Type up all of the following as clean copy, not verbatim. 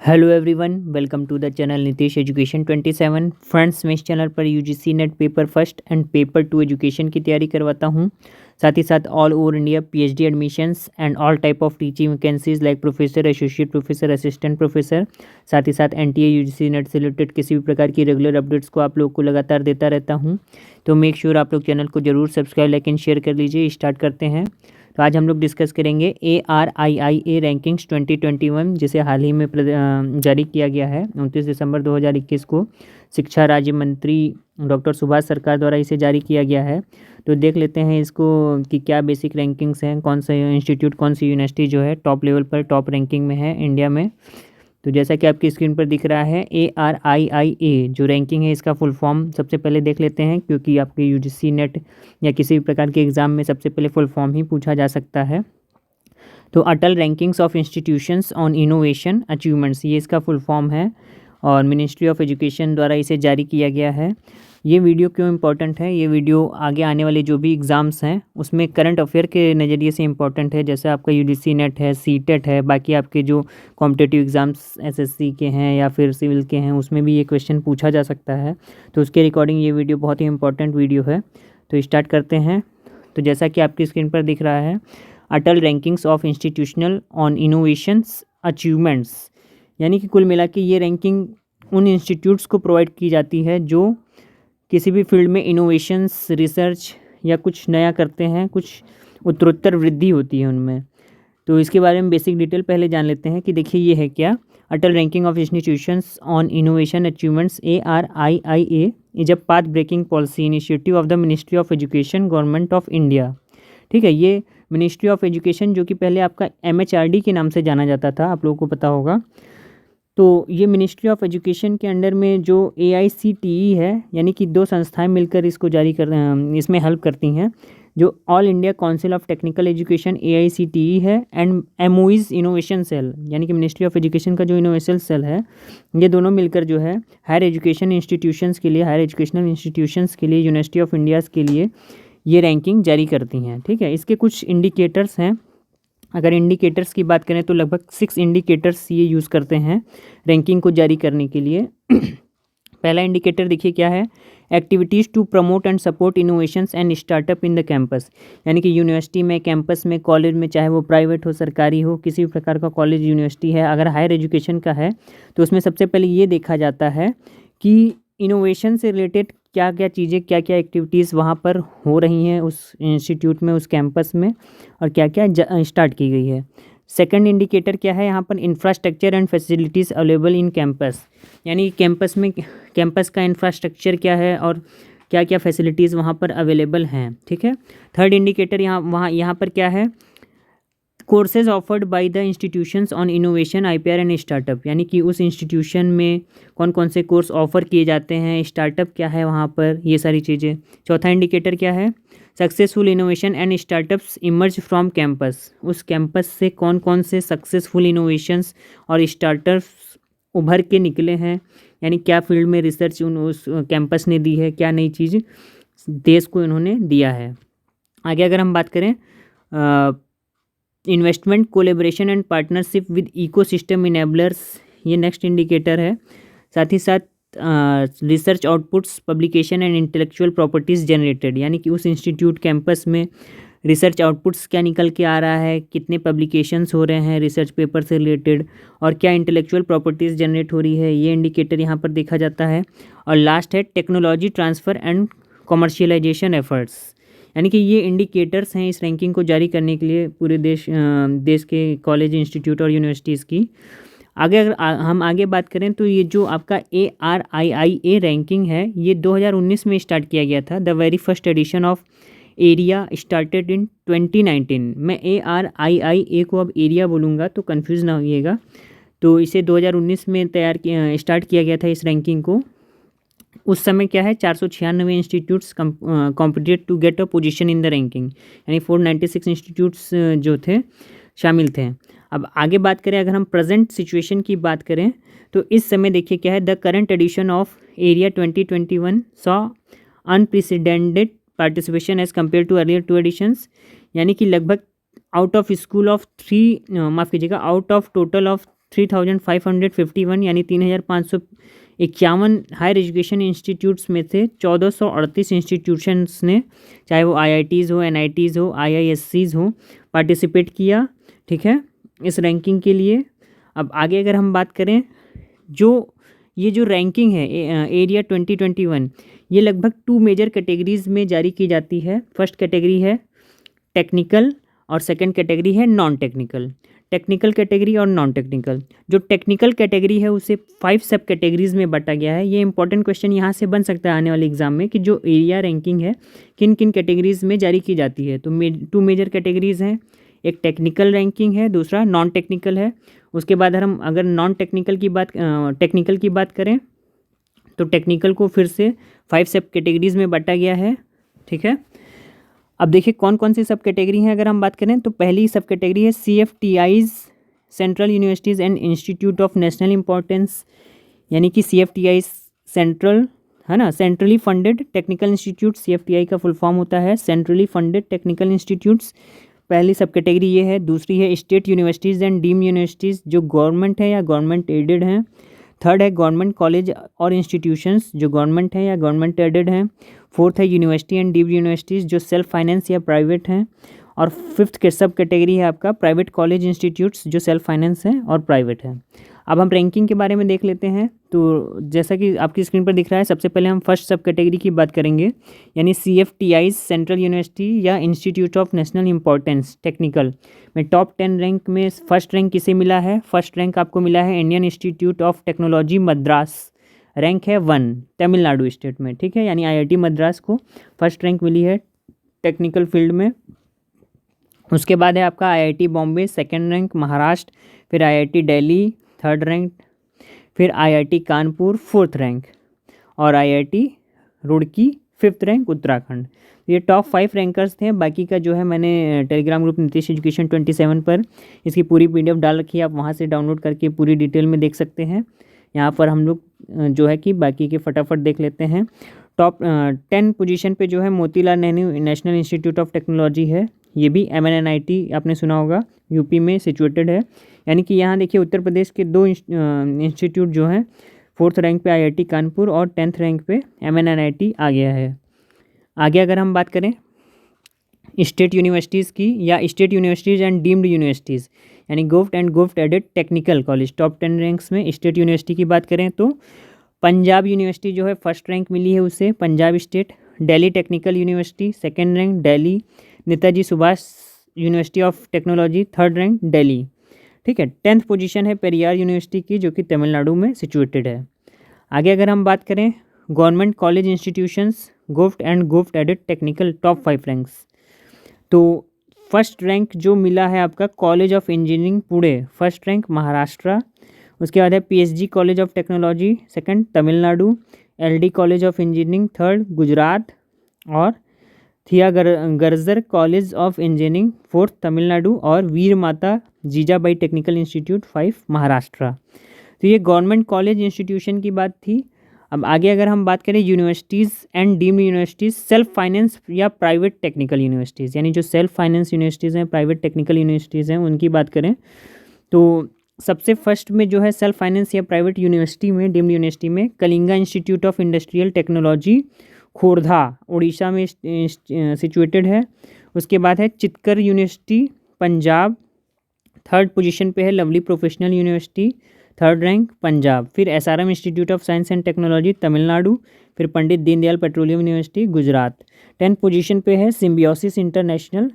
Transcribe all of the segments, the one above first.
Hello everyone, welcome to the channel Nitish education 27। Friends, मैं इस channel पर UGC NET paper first and paper 2 education की तैयारी करवाता हूं। साथ ही साथ all over India PhD admissions and all type of teaching vacancies like professor, associate professor, assistant professor. साथ ही साथ एनटीए यूजीसी नेट से रिलेटेड किसी भी प्रकार की रेगुलर अपडेट्स को आप लोग को लगातार देता रहता हूँ। तो मेक श्योर आप लोग चैनल को जरूर सब्सक्राइब, लाइक एंड शेयर कर लीजिए। स्टार्ट करते हैं। तो आज हम लोग डिस्कस करेंगे ARIIA रैंकिंग्स 2021, जिसे हाल ही में जारी किया गया है 29 दिसंबर 2021 को। शिक्षा राज्य मंत्री डॉक्टर सुभाष सरकार द्वारा इसे जारी किया गया है। तो देख लेते हैं इसको कि क्या बेसिक रैंकिंग्स हैं, कौन सा इंस्टीट्यूट, कौन सी यूनिवर्सिटी जो है टॉप लेवल पर, टॉप रैंकिंग में है इंडिया में। तो जैसा कि आपकी स्क्रीन पर दिख रहा है, ARIIA जो रैंकिंग है, इसका फुल फॉर्म सबसे पहले देख लेते हैं, क्योंकि आपके यूजीसी नेट या किसी भी प्रकार के एग्ज़ाम में सबसे पहले फुल फॉर्म ही पूछा जा सकता है। तो Atal rankings of institutions on innovation achievements, ये इसका फुल फॉर्म है और मिनिस्ट्री ऑफ एजुकेशन द्वारा इसे जारी किया गया है। ये वीडियो क्यों इम्पोर्टेंट है? ये वीडियो आगे आने वाले जो भी एग्ज़ाम्स हैं उसमें करंट अफेयर के नज़रिए से इम्पोर्टेंट है। जैसे आपका यूजीसी नेट है, सीटेट है, बाकी आपके जो कॉम्पिटिटिव एग्ज़ाम्स एसएससी के हैं या फिर सिविल के हैं, उसमें भी ये क्वेश्चन पूछा जा सकता है। तो उसके रिकॉर्डिंग ये वीडियो बहुत ही इंपॉर्टेंट वीडियो है। तो स्टार्ट करते हैं। तो जैसा कि आपकी स्क्रीन पर दिख रहा है, Atal rankings of institutional on innovations achievements, यानी कि कुल मिला के ये रैंकिंग उन इंस्टीट्यूट्स को प्रोवाइड की जाती है जो किसी भी फील्ड में इनोवेशंस, रिसर्च या कुछ नया करते हैं, कुछ उत्तरोत्तर वृद्धि होती है उनमें। तो इसके बारे में बेसिक डिटेल पहले जान लेते हैं कि देखिए ये है क्या। Atal ranking of institutions on innovation achievements ARIIA is a path breaking policy initiative of the ministry of education, government of India. ठीक है, ये मिनिस्ट्री ऑफ एजुकेशन जो कि पहले आपका MHRD के नाम से जाना जाता था, आप लोगों को पता होगा। तो ये मिनिस्ट्री ऑफ एजुकेशन के अंडर में जो AICTE है, यानी कि दो संस्थाएं मिलकर इसको जारी कर इसमें हेल्प करती हैं। जो all India council of technical education AICTE है एंड MOE's इनोवेशन सेल, यानी कि मिनिस्ट्री ऑफ एजुकेशन का जो इनोवेशन सेल है, ये दोनों मिलकर जो है हायर एजुकेशन इंस्टीट्यूशंस के लिए, हायर एजुकेशनल इंस्टीट्यूशंस के लिए, यूनिवर्सिटी ऑफ इंडियाज़ के लिए ये रैंकिंग जारी करती हैं। ठीक है, इसके कुछ इंडिकेटर्स हैं। अगर इंडिकेटर्स की बात करें तो लगभग 6 इंडिकेटर्स ये यूज़ करते हैं रैंकिंग को जारी करने के लिए। पहला इंडिकेटर देखिए क्या है, activities to promote and support innovations and startup in the campus, यानी कि यूनिवर्सिटी में, कैंपस में, कॉलेज में, चाहे वो प्राइवेट हो, सरकारी हो, किसी भी प्रकार का कॉलेज, यूनिवर्सिटी है, अगर हायर एजुकेशन का है तो उसमें सबसे पहले ये देखा जाता है कि इनोवेशन से रिलेटेड क्या क्या चीज़ें, क्या क्या एक्टिविटीज़ वहाँ पर हो रही हैं उस इंस्टीट्यूट में, उस कैंपस में, और क्या क्या स्टार्ट की गई है। सेकंड इंडिकेटर क्या है यहाँ पर, infrastructure and facilities available in campus, यानी कैंपस में, कैंपस का इंफ्रास्ट्रक्चर क्या है और क्या क्या फैसिलिटीज़ वहाँ पर अवेलेबल हैं। ठीक है। थर्ड इंडिकेटर यहाँ पर क्या है, courses offered by the institutions on innovation, IPR and startup, यानी कि उस इंस्टीट्यूशन में कौन कौन से कोर्स ऑफर किए जाते हैं, स्टार्टअप क्या है वहाँ पर, ये सारी चीज़ें। चौथा इंडिकेटर क्या है, successful innovation and startups emerge from campus, उस कैंपस से कौन कौन से सक्सेसफुल इनोवेशंस और स्टार्टअप्स उभर के निकले हैं, यानी क्या फील्ड में रिसर्च उस कैंपस ने दी है, क्या नई चीज़ देश को इन्होंने दिया है। आगे अगर हम बात करें, investment, collaboration and partnership with ecosystem enablers, ये नेक्स्ट इंडिकेटर है। साथ ही साथ research outputs, publication and intellectual properties generated, यानी कि उस इंस्टीट्यूट कैंपस में रिसर्च आउटपुट्स क्या निकल के आ रहा है, कितने पब्लिकेशंस हो रहे हैं रिसर्च पेपर से रिलेटेड, और क्या इंटेलेक्चुअल प्रॉपर्टीज़ जनरेट हो रही है, ये इंडिकेटर यहाँ पर देखा जाता है। और लास्ट है technology transfer and commercialisation efforts, यानी कि ये इंडिकेटर्स हैं इस रैंकिंग को जारी करने के लिए पूरे देश के कॉलेज, इंस्टीट्यूट और यूनिवर्सिटीज़ की। आगे अगर हम आगे बात करें तो ये जो आपका ARIIA रैंकिंग है, ये 2019 में स्टार्ट किया गया था। The very first edition of area started in 2019। मैं ARIIA को अब एरिया बोलूँगा तो कन्फ्यूज़ ना होइएगा। तो इसे 2019 में स्टार्ट किया गया था इस रैंकिंग को। उस समय क्या है, 496 institutes competed to get a position in the ranking, यानी 496 इंस्टीट्यूट्स जो थे शामिल थे। अब आगे बात करें, अगर हम प्रेजेंट सिचुएशन की बात करें तो इस समय देखिए क्या है, the current edition of ARIIA 2021 saw unprecedented participation as compared to earlier 2 editions, यानी कि लगभग आउट ऑफ टोटल ऑफ 3,551 यानी 3,551 हायर एजुकेशन इंस्टीट्यूट्स में से 1,438 इंस्टीट्यूशंस ने, चाहे वो IITs हो, NITs हो, IISCs हो, पार्टिसिपेट किया। ठीक है, इस रैंकिंग के लिए। अब आगे अगर हम बात करें, ये जो रैंकिंग है एरिया 2021, ये लगभग 2 मेजर कैटेगरीज़ में जारी की जाती है। फर्स्ट कैटेगरी है टेक्निकल और सेकंड कैटेगरी है नॉन टेक्निकल। टेक्निकल कैटेगरी और नॉन टेक्निकल, जो टेक्निकल कैटेगरी है उसे 5 सब कैटेगरीज़ में बांटा गया है। ये इंपॉर्टेंट क्वेश्चन यहाँ से बन सकता है आने वाले एग्जाम में कि जो एरिया रैंकिंग है किन किन कैटेगरीज़ में जारी की जाती है। तो 2 मेजर कैटेगरीज़ हैं, एक टेक्निकल रैंकिंग है, दूसरा नॉन टेक्निकल है। उसके बाद हम अगर नॉन टेक्निकल की बात करें तो टेक्निकल को फिर से 5 सब कैटेगरीज़ में बांटा गया है। ठीक है, अब देखिए कौन कौन सी सब कैटेगरी हैं अगर हम बात करें तो पहली सब कैटेगरी है CFTIs, central universities and institute of national importance, यानी कि CFTIs सेंट्रल है ना, centrally funded technical institute. CFTI का फुल फॉर्म होता है सेंट्रली फंडेड टेक्निकल इंस्टीट्यूट्स। पहली सब कैटेगरी ये है। दूसरी है state universities and deemed universities, जो गवर्नमेंट है या गवर्नमेंट एडेड हैं। थर्ड है गवर्नमेंट कॉलेज और इंस्टीट्यूशंस, जो गवर्नमेंट है या गवर्नमेंट एडेड हैं। फोर्थ है यूनिवर्सिटी एंड डीम्ड यूनिवर्सिटीज़, जो सेल्फ फाइनेंस या प्राइवेट हैं। और फिफ्थ के सब कैटेगरी है आपका प्राइवेट कॉलेज इंस्टीट्यूट्स, जो सेल्फ फाइनेंस हैं और प्राइवेट है। अब हम रैंकिंग के बारे में देख लेते हैं। तो जैसा कि आपकी स्क्रीन पर दिख रहा है, सबसे पहले हम फर्स्ट सब कैटेगरी की बात करेंगे, यानी CFTIs सेंट्रल यूनिवर्सिटी या institute of national importance technical में टॉप 10 रैंक में फर्स्ट रैंक किसे मिला है? फर्स्ट रैंक आपको मिला है Indian institute of technology Madras, rank है 1, तमिलनाडु स्टेट में। ठीक है, यानी IIT मद्रास को फर्स्ट रैंक मिली है टेक्निकल फील्ड में। उसके बाद है आपका IIT Bombay second rank Maharashtra, फिर IIT दिल्ली थर्ड रैंक, फिर IIT कानपुर फोर्थ रैंक और IIT Roorkee fifth rank Uttarakhand. ये टॉप 5 रैंकर्स थे। बाकी का जो है मैंने टेलीग्राम ग्रुप नीतीश एजुकेशन 27 पर इसकी पूरी PDF डाल रखी है, आप वहाँ से डाउनलोड करके पूरी डिटेल में देख सकते हैं। यहाँ पर हम लोग जो है कि बाकी के फटाफट देख लेते हैं। टॉप 10 पोजीशन पे जो है Motilal Nehru national institute of technology है। ये भी MNNIT आपने सुना होगा, यूपी में सिचुएटेड है। यानी कि यहाँ देखिए उत्तर प्रदेश के 2 इंस्टीट्यूट जो हैं, 4th रैंक पे IIT कानपुर और 10th रैंक पे MNNIT आ गया है। आगे अगर हम बात करें स्टेट यूनिवर्सिटीज़ की या state universities and deemed universities, यानी govt and govt aided technical college, top 10 ranks में स्टेट यूनिवर्सिटी की बात करें तो पंजाब यूनिवर्सिटी जो है फर्स्ट रैंक मिली है उसे, Punjab state. Delhi technical university second rank Delhi. Netaji Subhash university of technology third rank Delhi. ठीक है, 10th पोजीशन है पेरियार यूनिवर्सिटी की, जो कि तमिलनाडु में सिचुएटेड है। आगे अगर हम बात करें government college institutions govt and govt aided technical top 5 ranks, तो फर्स्ट रैंक जो मिला है आपका college of engineering Pune, first rank Maharashtra. उसके बाद है PSG college of technology second Tamil Nadu, LD college of engineering third Gujarat और Thiagarajar college of engineering fourth Tamil Nadu और वीर माता जीजाबाई टेक्निकल इंस्टीट्यूट 5 महाराष्ट्र। तो ये गवर्नमेंट कॉलेज इंस्टीट्यूशन की बात थी। अब आगे अगर हम बात करें universities and deemed universities self finance या प्राइवेट टेक्निकल यूनिवर्सिटीज़, यानी जो सेल्फ फाइनेंस यूनिवर्सिटीज़ हैं, प्राइवेट टेक्निकल यूनिवर्सिटीज़ हैं, उनकी बात करें तो सबसे फर्स्ट में जो है सेल्फ फाइनेंस या प्राइवेट यूनिवर्सिटी में, डीम्ड यूनिवर्सिटी में Kalinga institute of industrial technology Khordha Orissa में सिचुएटेड है। उसके बाद है Chitkara university Punjab, third position पे है lovely professional university third rank Punjab. फिर SRM institute of science and technology Tamil Nadu, फिर Pandit Deendayal petroleum university Gujarat. 10th position पे है सिम्बियोसिस इंटरनेशनल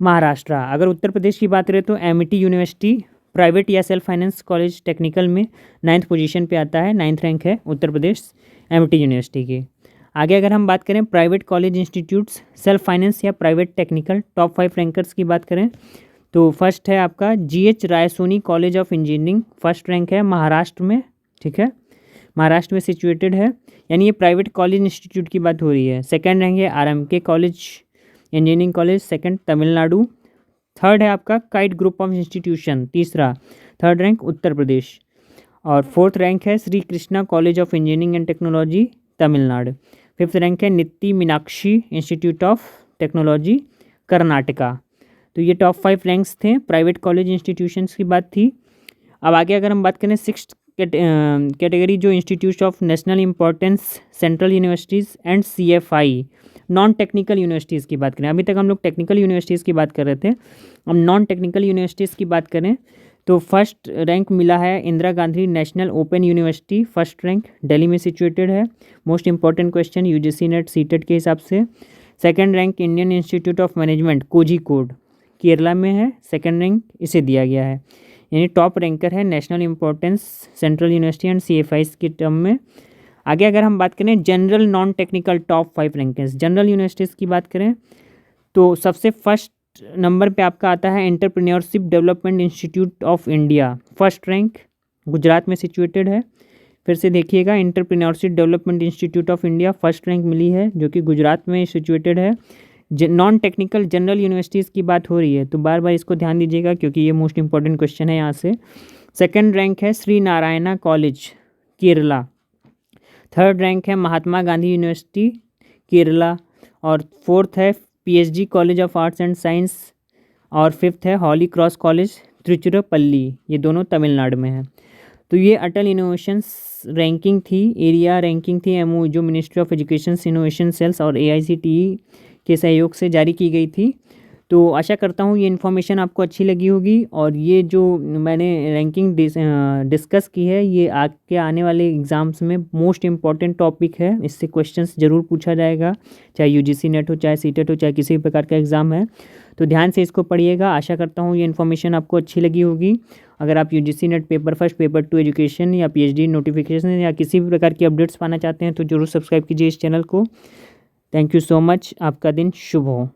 महाराष्ट्र। अगर उत्तर प्रदेश की बात करें तो MIT यूनिवर्सिटी प्राइवेट या सेल्फ फाइनेंस कॉलेज टेक्निकल में 9th पोजीशन पे आता है, 9th रैंक है उत्तर प्रदेश MIT यूनिवर्सिटी की। आगे अगर हम बात करें private college institutes self finance या प्राइवेट टेक्निकल टॉप 5 रैंकर्स की बात करें तो फर्स्ट है आपका GH Raisoni college of engineering, first rank है महाराष्ट्र में। ठीक है, महाराष्ट्र में सिचुएटेड है, यानी ये प्राइवेट कॉलेज इंस्टीट्यूट की बात हो रही है। सेकंड रैंक है RMK college engineering college second Tamil Nadu. Third है आपका काइट ग्रुप ऑफ इंस्टीट्यूशन तीसरा, थर्ड रैंक उत्तर प्रदेश। और फोर्थ रैंक है Shri Krishna college of engineering and technology Tamil Nadu. Fifth rank है Nitte Meenakshi institute of technology Karnataka. तो ये टॉप 5 रैंक्स थे, प्राइवेट कॉलेज इंस्टीट्यूशंस की बात थी। अब आगे अगर हम बात करें सिक्स्थ कैटेगरी जो institute of national importance, central universities and CFI, non technical universities की बात करें। अभी तक हम लोग टेक्निकल यूनिवर्सिटीज़ की बात कर रहे थे, अब नॉन टेक्निकल यूनिवर्सिटीज़ की बात करें तो फर्स्ट रैंक मिला है Indira Gandhi national open university, first rank Delhi में सिचुएटेड है। Most important question UGC net CTET के हिसाब से। Second rank Indian institute of management Kozhikode Kerala में है, सेकंड रैंक इसे दिया गया है, यानी टॉप रैंकर है national importance, central university and CFI के टर्म में। आगे अगर हम बात करें general non technical top 5 rankers, general universities की बात करें तो सबसे फर्स्ट नंबर पे आपका आता है entrepreneurship development institute of India, first rank Gujarat में सिचुएटेड है। फिर से देखिएगा, entrepreneurship development institute of India first rank मिली है जो कि गुजरात में सिचुएटेड है। नॉन टेक्निकल जनरल यूनिवर्सिटीज़ की बात हो रही है तो बार बार इसको ध्यान दीजिएगा क्योंकि ये मोस्ट इंपॉर्टेंट क्वेश्चन है यहाँ से। सेकंड रैंक है Shri Narayana college Kerala, third rank है महात्मा गांधी यूनिवर्सिटी केरला, और फोर्थ है PSG college of arts and science, और फिफ्थ है हॉली क्रॉस कॉलेज तिरुचिरापल्ली, ये दोनों तमिलनाडु में है। तो ये अटल इनोवेशंस रैंकिंग थी, एरिया रैंकिंग थी MOE जो ministry of education innovation cells और AICTE के सहयोग से जारी की गई थी। तो आशा करता हूँ ये इन्फॉर्मेशन आपको अच्छी लगी होगी, और ये जो मैंने रैंकिंग डिस्कस की है ये आगे आने वाले एग्ज़ाम्स में मोस्ट इम्पॉर्टेंट टॉपिक है, इससे क्वेश्चंस ज़रूर पूछा जाएगा, चाहे UGC नेट हो, चाहे सीटेट हो, चाहे किसी भी प्रकार का एग्ज़ाम है। तो ध्यान से इसको पढ़िएगा। आशा करता हूँ ये इन्फॉर्मेशन आपको अच्छी लगी होगी। अगर आप UGC net paper first, paper 2 education या PhD नोटिफिकेशन या किसी भी प्रकार की अपडेट्स पाना चाहते हैं तो ज़रूर सब्सक्राइब कीजिए इस चैनल को। थैंक यू सो मच, आपका दिन शुभ हो।